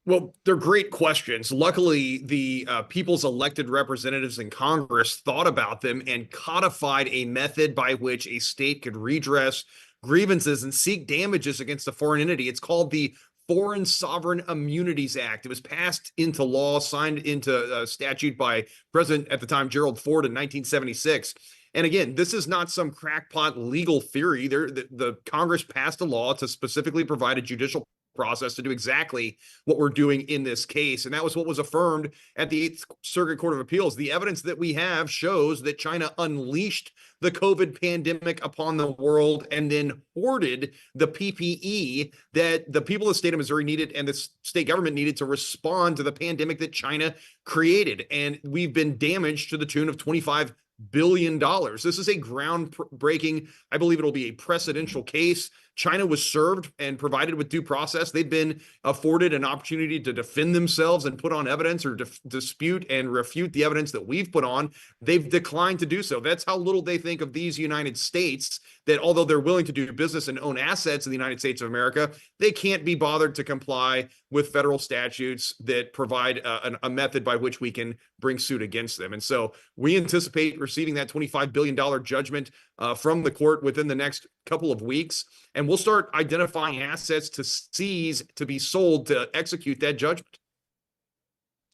Well, they're great questions. Luckily, the people's elected representatives in Congress thought about them and codified a method by which a state could redress grievances and seek damages against a foreign entity. It's called the Foreign Sovereign Immunities Act. It was passed into law, signed into statute by President at the time, Gerald Ford, in 1976. And again, this is not some crackpot legal theory. The Congress passed a law to specifically provide a judicial process to do exactly what we're doing in this case. And that was what was affirmed at the Eighth Circuit Court of Appeals. The evidence that we have shows that China unleashed the COVID pandemic upon the world and then hoarded the PPE that the people of the state of Missouri needed and the state government needed to respond to the pandemic that China created. And we've been damaged to the tune of $25 billion. This is a groundbreaking, I believe it'll be a precedential case. China was served and provided with due process. They've been afforded an opportunity to defend themselves and put on evidence or dispute and refute the evidence that we've put on. They've declined to do so. That's how little they think of these United States, that although they're willing to do business and own assets in the United States of America, they can't be bothered to comply with federal statutes that provide a method by which we can bring suit against them. And so we anticipate receiving that $25 billion judgment from the court within the next couple of weeks. And we'll start identifying assets to seize, to be sold, to execute that judgment.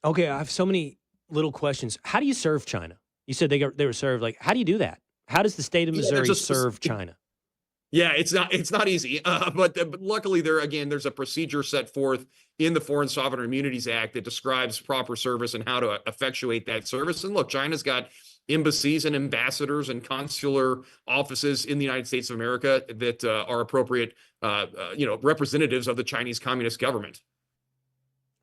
Okay, I have so many little questions. How do you serve China? You said they were served. Like, how do you do that? How does the state of Missouri serve China? Yeah, it's not easy. But luckily, there's a procedure set forth in the Foreign Sovereign Immunities Act that describes proper service and how to effectuate that service. And look, China's got embassies and ambassadors and consular offices in the United States of America that are appropriate, representatives of the Chinese Communist government.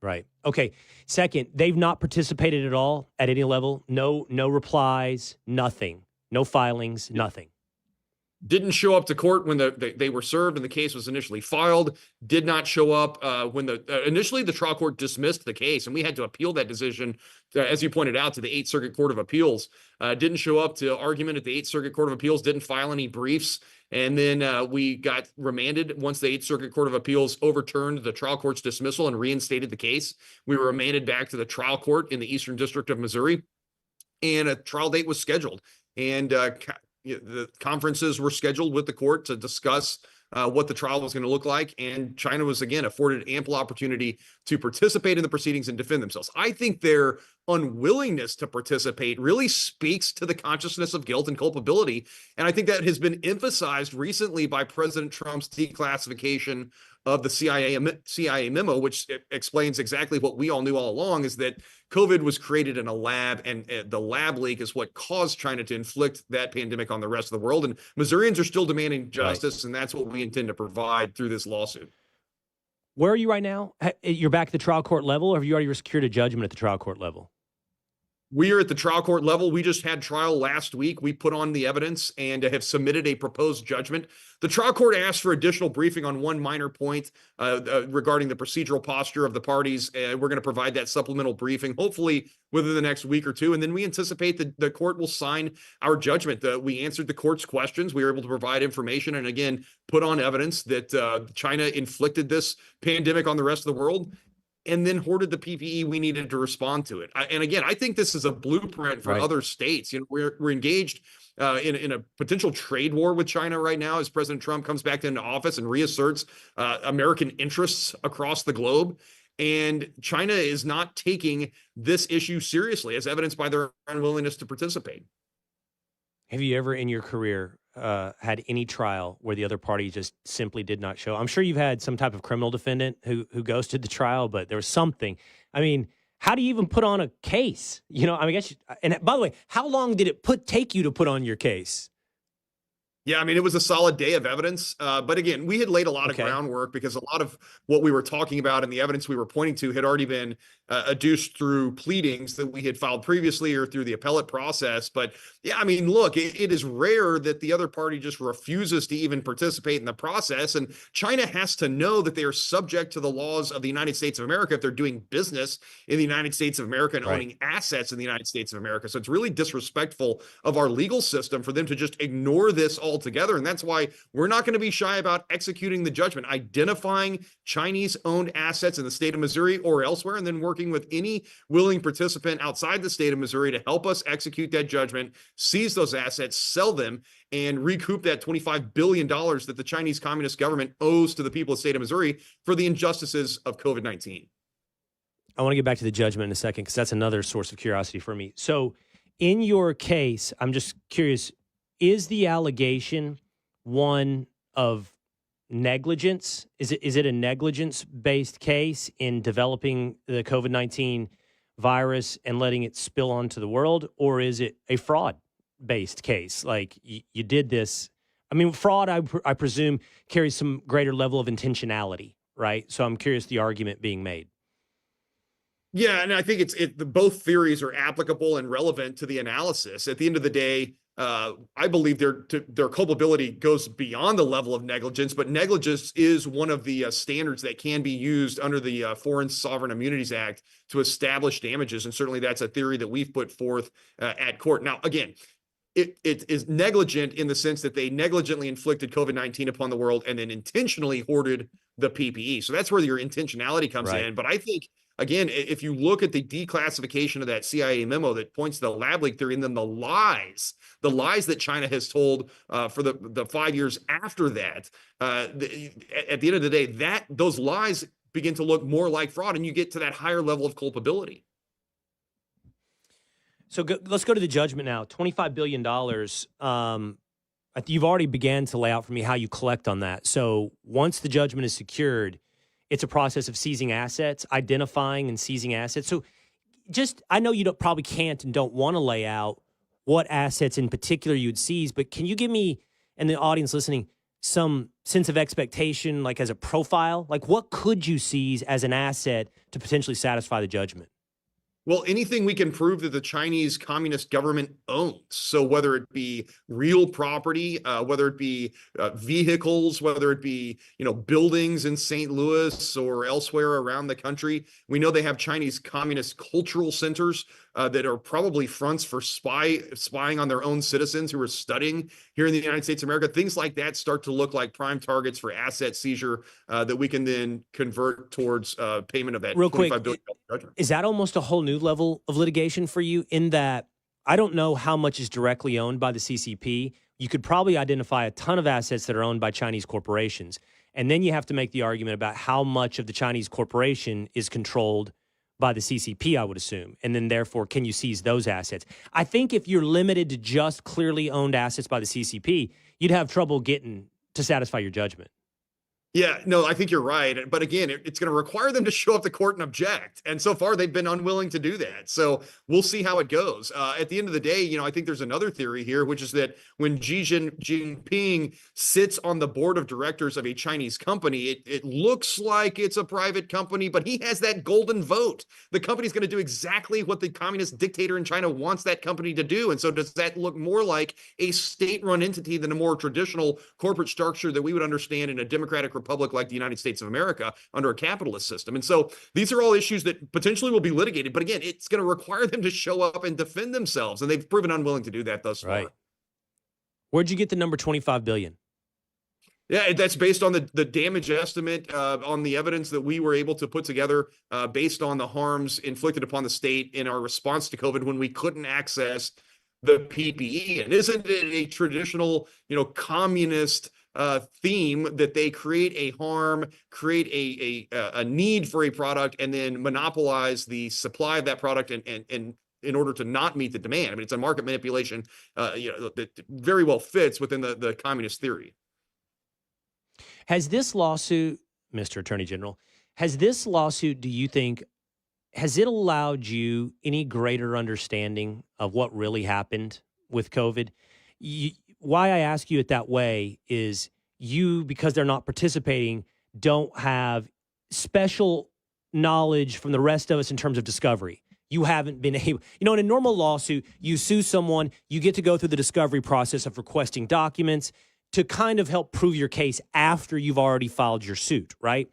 Right. Okay. Second, they've not participated at all at any level. No replies, nothing. No filings, nothing. Didn't show up to court when they were served and the case was initially filed. Did not show up when initially the trial court dismissed the case, and we had to appeal that decision, as you pointed out, to the Eighth Circuit Court of Appeals. Didn't show up to argument at the Eighth Circuit Court of Appeals. Didn't file any briefs, and then we got remanded once the Eighth Circuit Court of Appeals overturned the trial court's dismissal and reinstated the case. We were remanded back to the trial court in the Eastern District of Missouri, and a trial date was scheduled. And the conferences were scheduled with the court to discuss what the trial was going to look like. And China was, again, afforded ample opportunity to participate in the proceedings and defend themselves. I think their unwillingness to participate really speaks to the consciousness of guilt and culpability. And I think that has been emphasized recently by President Trump's declassification of the CIA memo, which explains exactly what we all knew all along, is that COVID was created in a lab, and the lab leak is what caused China to inflict that pandemic on the rest of the world. And Missourians are still demanding justice, right, and that's what we intend to provide through this lawsuit. Where are you right now? You're back at the trial court level, or have you already secured a judgment at the trial court level? We are at the trial court level. We just had trial last week. We put on the evidence and have submitted a proposed judgment. The trial court asked for additional briefing on one minor point regarding the procedural posture of the parties. We're going to provide that supplemental briefing, hopefully within the next week or two. And then we anticipate that the court will sign our judgment. We answered the court's questions. We were able to provide information and, again, put on evidence that China inflicted this pandemic on the rest of the world and then hoarded the PPE we needed to respond to it. And again, I think this is a blueprint for other states. You know, we're engaged in a potential trade war with China right now as President Trump comes back into office and reasserts American interests across the globe. And China is not taking this issue seriously, as evidenced by their unwillingness to participate. Have you ever in your career had any trial where the other party just simply did not show? I'm sure you've had some type of criminal defendant who ghosted the trial, but there was something. I mean, how do you even put on a case? You know, I mean, and by the way, how long did it take you to put on your case? Yeah, I mean, it was a solid day of evidence. But again, we had laid a lot of groundwork because a lot of what we were talking about and the evidence we were pointing to had already been adduced through pleadings that we had filed previously or through the appellate process. But yeah, I mean, look, it is rare that the other party just refuses to even participate in the process. And China has to know that they are subject to the laws of the United States of America if they're doing business in the United States of America and owning assets in the United States of America. So it's really disrespectful of our legal system for them to just ignore this altogether. And that's why we're not going to be shy about executing the judgment, identifying Chinese-owned assets in the state of Missouri or elsewhere, and then working with any willing participant outside the state of Missouri to help us execute that judgment, seize those assets, sell them, and recoup that $25 billion that the Chinese Communist government owes to the people of the state of Missouri for the injustices of COVID-19. I want to get back to the judgment in a second because that's another source of curiosity for me. So in your case, I'm just curious, is the allegation one of negligence? Is it a negligence-based case in developing the COVID-19 virus and letting it spill onto the world? Or is it a fraud-based case? Like you did this. I mean, fraud, I presume, carries some greater level of intentionality, right? So I'm curious the argument being made. Yeah, and I think both theories are applicable and relevant to the analysis. At the end of the day, I believe their culpability goes beyond the level of negligence, but negligence is one of the standards that can be used under the Foreign Sovereign Immunities Act to establish damages, and certainly that's a theory that we've put forth at court. Now, again, it is negligent in the sense that they negligently inflicted COVID-19 upon the world and then intentionally hoarded the PPE. So that's where your intentionality comes in. But I think, again, if you look at the declassification of that CIA memo that points to the lab leak theory, and then the lies that China has told for the 5 years after that, at the end of the day, those lies begin to look more like fraud, and you get to that higher level of culpability. So let's go to the judgment now. $25 billion. You've already began to lay out for me how you collect on that. So once the judgment is secured, it's a process of seizing assets, identifying and seizing assets. So I know you probably can't and don't want to lay out what assets in particular you'd seize, but can you give me and the audience listening some sense of expectation, like as a profile? Like what could you seize as an asset to potentially satisfy the judgment? Well, anything we can prove that the Chinese Communist government owns. So whether it be real property, whether it be vehicles, whether it be, buildings in St. Louis or elsewhere around the country. We know they have Chinese Communist cultural centers that are probably fronts for spying on their own citizens who are studying here in the United States of America. Things like that start to look like prime targets for asset seizure that we can then convert towards payment of that $25 billion judgment. Is that almost a whole new level of litigation for you in that I don't know how much is directly owned by the CCP. You could probably identify a ton of assets that are owned by Chinese corporations. And then you have to make the argument about how much of the Chinese corporation is controlled by the CCP, I would assume. And then therefore, can you seize those assets? I think if you're limited to just clearly owned assets by the CCP, you'd have trouble getting to satisfy your judgment. Yeah, no, I think you're right. But again, it's going to require them to show up to court and object. And so far, they've been unwilling to do that. So we'll see how it goes. At the end of the day, I think there's another theory here, which is that when Xi Jinping sits on the board of directors of a Chinese company, it looks like it's a private company, but he has that golden vote. The company's going to do exactly what the communist dictator in China wants that company to do. And so does that look more like a state-run entity than a more traditional corporate structure that we would understand in a democratic republic like the United States of America under a capitalist system? And so these are all issues that potentially will be litigated. But again, it's going to require them to show up and defend themselves. And they've proven unwilling to do that thus far. Where'd you get the number $25 billion? Yeah, that's based on the damage estimate on the evidence that we were able to put together based on the harms inflicted upon the state in our response to COVID when we couldn't access the PPE. And isn't it a traditional, communist theme that they create a harm, create a need for a product, and then monopolize the supply of that product and in order to not meet the demand? I mean, it's a market manipulation, that very well fits within the communist theory. Has this lawsuit, Mr. Attorney General, do you think, has it allowed you any greater understanding of what really happened with COVID? why I ask you it that way is you, because they're not participating, don't have special knowledge from the rest of us in terms of discovery. You haven't been able, in a normal lawsuit, you sue someone, you get to go through the discovery process of requesting documents to kind of help prove your case after you've already filed your suit, right?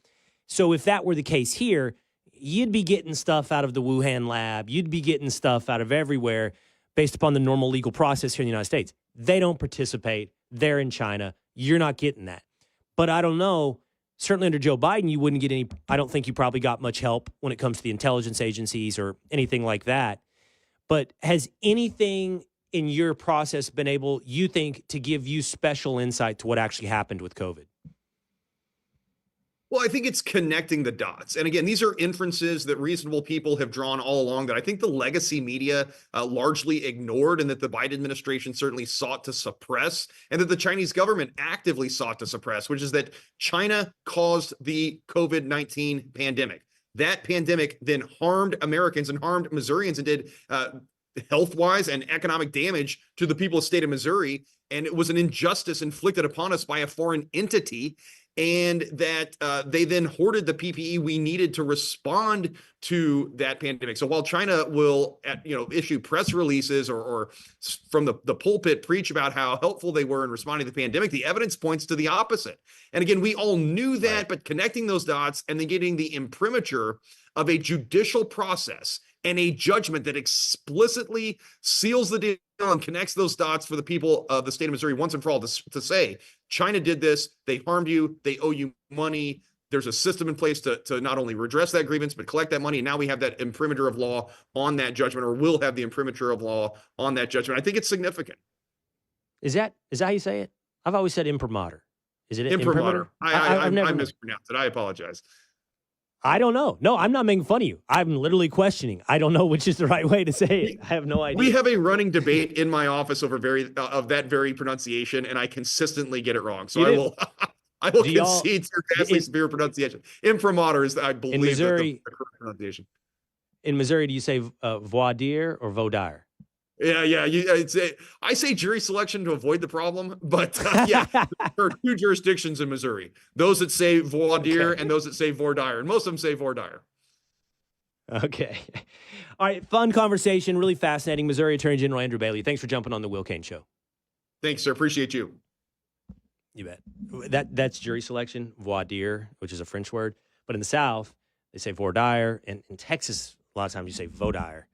So if that were the case here, you'd be getting stuff out of the Wuhan lab, you'd be getting stuff out of everywhere based upon the normal legal process here in the United States. They don't participate. They're in China. You're not getting that. But I don't know. Certainly under Joe Biden, you wouldn't get any. I don't think you probably got much help when it comes to the intelligence agencies or anything like that. But has anything in your process been able, you think, to give you special insight to what actually happened with COVID? Well, I think it's connecting the dots. And again, these are inferences that reasonable people have drawn all along that I think the legacy media largely ignored, and that the Biden administration certainly sought to suppress, and that the Chinese government actively sought to suppress, which is that China caused the COVID-19 pandemic. That pandemic then harmed Americans and harmed Missourians and did health-wise and economic damage to the people of the state of Missouri. And it was an injustice inflicted upon us by a foreign entity. And that they then hoarded the PPE we needed to respond to that pandemic. So while China will, issue press releases or from the pulpit preach about how helpful they were in responding to the pandemic, the evidence points to the opposite. And again, we all knew that, right. But connecting those dots and then getting the imprimatur of a judicial process and a judgment that explicitly seals the deal and connects those dots for the people of the state of Missouri once and for all to say, China did this, they harmed you, they owe you money. There's a system in place to not only redress that grievance, but collect that money. And now we have that imprimatur of law on that judgment, or will have the imprimatur of law on that judgment. I think it's significant. Is that how you say it? I've always said imprimatur. Is it imprimatur? I never mispronounced it. I apologize. I don't know. No, I'm not making fun of you. I'm literally questioning. I don't know which is the right way to say it. I have no idea. We have a running debate in my office over of that very pronunciation, and I consistently get it wrong. So I will concede to your vastly severe pronunciation. Imprimatur is, I believe, the correct pronunciation. In Missouri, do you say voir dire or vaut dire? Yeah. I say jury selection to avoid the problem, but there are two jurisdictions in Missouri: those that say voir dire and those that say voir dire, and most of them say voir dire. Okay. All right. Fun conversation. Really fascinating. Missouri Attorney General Andrew Bailey, thanks for jumping on the Will Cain Show. Thanks, sir. Appreciate you. You bet. That's jury selection, voir dire, which is a French word. But in the South, they say voir dire. And in Texas, a lot of times you say vaut dire.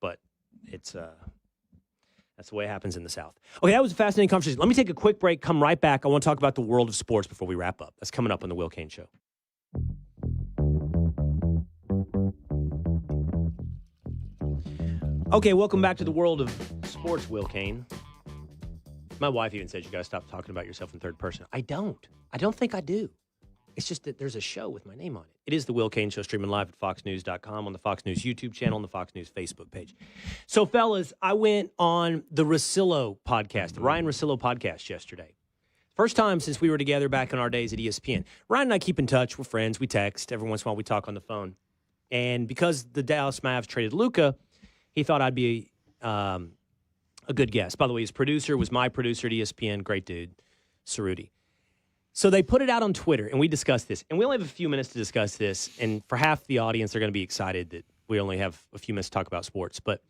But it's that's the way it happens in the South. Okay, that was a fascinating conversation. Let me take a quick break. Come right back. I want to talk about the world of sports before we wrap up. That's coming up on the Will Cain Show. Okay, welcome back to the world of sports, Will Cain. My wife even says you got to stop talking about yourself in third person. I don't think I do. It's just that there's a show with my name on it. It is the Will Cain Show, streaming live at foxnews.com, on the Fox News YouTube channel, on the Fox News Facebook page. So, fellas, I went on the Russillo podcast, the Ryen Russillo podcast yesterday. First time since we were together back in our days at ESPN. Ryan and I keep in touch. We're friends. We text. Every once in a while we talk on the phone. And because the Dallas Mavs traded Luka, he thought I'd be a good guest. By the way, his producer was my producer at ESPN. Great dude, Cerruti. So they put it out on Twitter, and we discussed this. And we only have a few minutes to discuss this. And for half the audience, they're going to be excited that we only have a few minutes to talk about sports. But,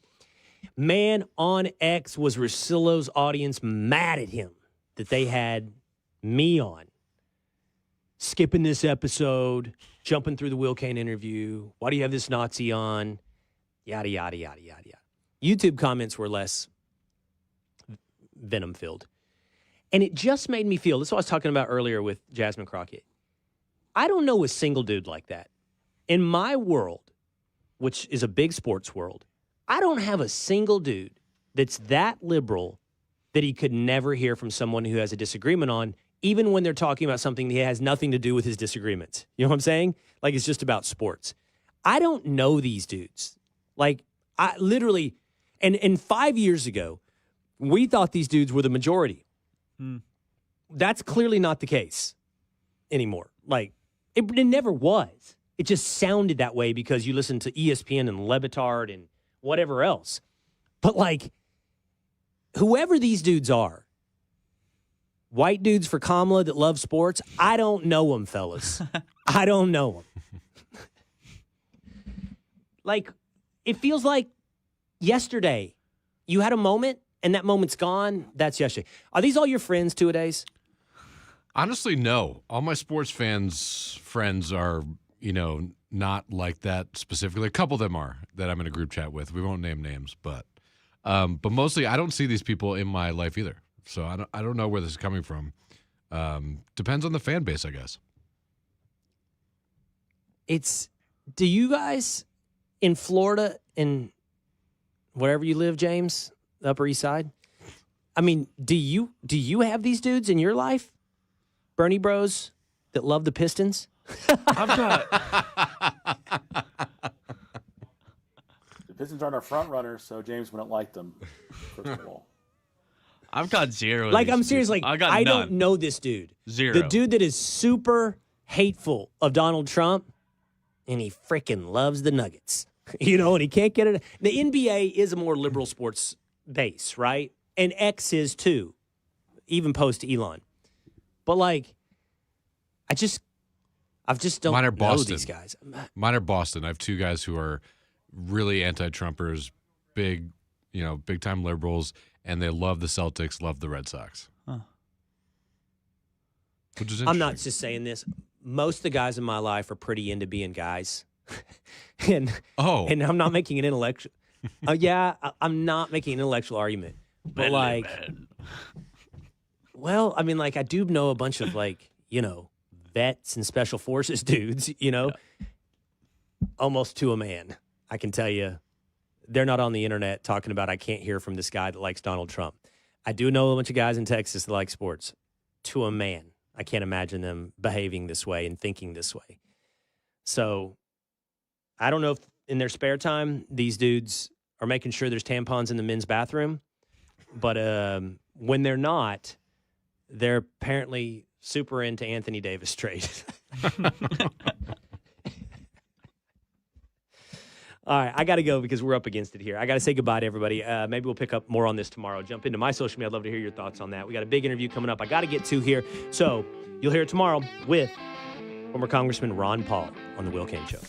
man, on X was Russillo's audience mad at him that they had me on. Skipping this episode, jumping through the Will Cain interview. Why do you have this Nazi on? Yada, yada, yada, yada, yada. YouTube comments were less venom-filled. And it just made me feel, this is what I was talking about earlier with Jasmine Crockett. I don't know a single dude like that. In my world, which is a big sports world, I don't have a single dude that's that liberal that he could never hear from someone who has a disagreement on, even when they're talking about something that has nothing to do with his disagreements. You know what I'm saying? Like, it's just about sports. I don't know these dudes. Like, I literally, and 5 years ago, we thought these dudes were the majority. That's clearly not the case anymore. Like, it never was. It just sounded that way because you listen to ESPN and Le Batard and whatever else. But, like, whoever these dudes are, white dudes for Kamala that love sports. I don't know them, fellas. I don't know them. Like, it feels like yesterday you had a moment and that moment's gone. That's yesterday. Are these all your friends, two-a-days? Honestly, no. All my sports friends are, not like that specifically. A couple of them are that I'm in a group chat with. We won't name names, but mostly I don't see these people in my life either. So I don't know where this is coming from. Depends on the fan base, I guess. Do you guys in Florida and wherever you live, James, the Upper East Side? I mean, do you have these dudes in your life? Bernie bros that love the Pistons? I've got. The Pistons aren't our front runners, so James wouldn't like them. First of all, I've got zero. Like, I'm serious. Like, I don't know this dude. Zero. The dude that is super hateful of Donald Trump, and he freaking loves the Nuggets. And he can't get it. The NBA is a more liberal sports base, right? And X is too, even post Elon. But like, I just don't know these guys. Mine are Boston. I have two guys who are really anti-Trumpers, big time liberals, and they love the Celtics, love the Red Sox. Huh. Which is interesting. I'm not just saying this. Most of the guys in my life are pretty into being guys. and I'm not making an intellectual. I'm not making an intellectual argument. But like, well, I mean, like, I do know a bunch of vets and special forces dudes, almost to a man. I can tell you, they're not on the internet talking about, I can't hear from this guy that likes Donald Trump. I do know a bunch of guys in Texas that like sports to a man. I can't imagine them behaving this way and thinking this way. So I don't know if in their spare time, these dudes are making sure there's tampons in the men's bathroom. But when they're not, they're apparently super into Anthony Davis trade. All right, I got to go because we're up against it here. I got to say goodbye to everybody. Maybe we'll pick up more on this tomorrow. Jump into my social media. I'd love to hear your thoughts on that. We got a big interview coming up I got to get to here. So you'll hear it tomorrow with former Congressman Ron Paul on The Will Cain Show.